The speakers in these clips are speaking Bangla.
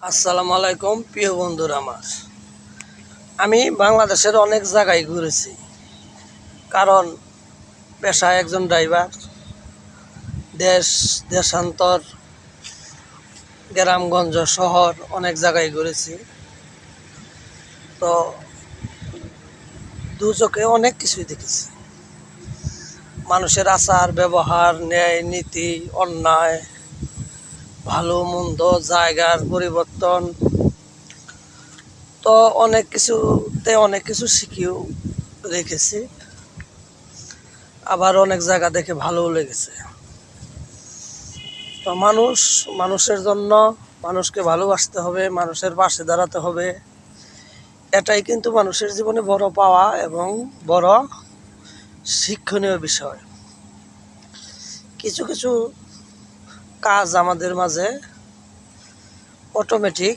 আসসালামু আলাইকুম প্রিয় বন্ধুরা আমার। আমি বাংলাদেশের অনেক জায়গায় ঘুরেছি, কারণ পেশায় একজন ড্রাইভার। দেশান্তর, গ্রামগঞ্জ, শহর অনেক জায়গায় ঘুরেছি। তো দু চোখে অনেক কিছুই দেখেছি। মানুষের আচার ব্যবহার, ন্যায় নীতি, অন্যায়, ভালো মন্দ, জায়গার পরিবর্তন, তো অনেক কিছু শিখিও রেখেছি। আবার অনেক জায়গা দেখে ভালোও লেগেছে। তো মানুষের জন্য মানুষকে ভালোবাসতে হবে, মানুষের পাশে দাঁড়াতে হবে। এটাই কিন্তু মানুষের জীবনে বড় পাওয়া এবং বড় শিক্ষণীয় বিষয়। কিছু কিছু কাজ আমাদের মাঝে অটোমেটিক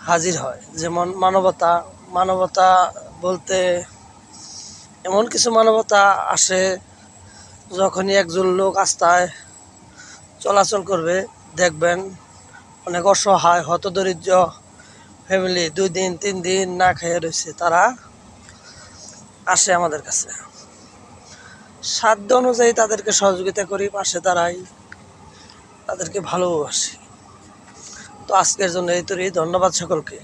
হাজির হয়, যেমন মানবতা। মানবতা বলতে এমন কিছু মানবতা আসে যখনই একজন লোক রাস্তায় চলাচল করবে, দেখবেন অনেক অসহায় হতদরিদ্র ফ্যামিলি 2 দিন 3 দিন না খেয়ে রয়েছে, তারা আসে আমাদের কাছে। সাধ্য অনুযায়ী তাদেরকে সহযোগিতা করি, পাশে দাঁড়াই, তাদেরকে ভালোবাসি। তো আজকের জন্য এই তৈরি। ধন্যবাদ সকলকে।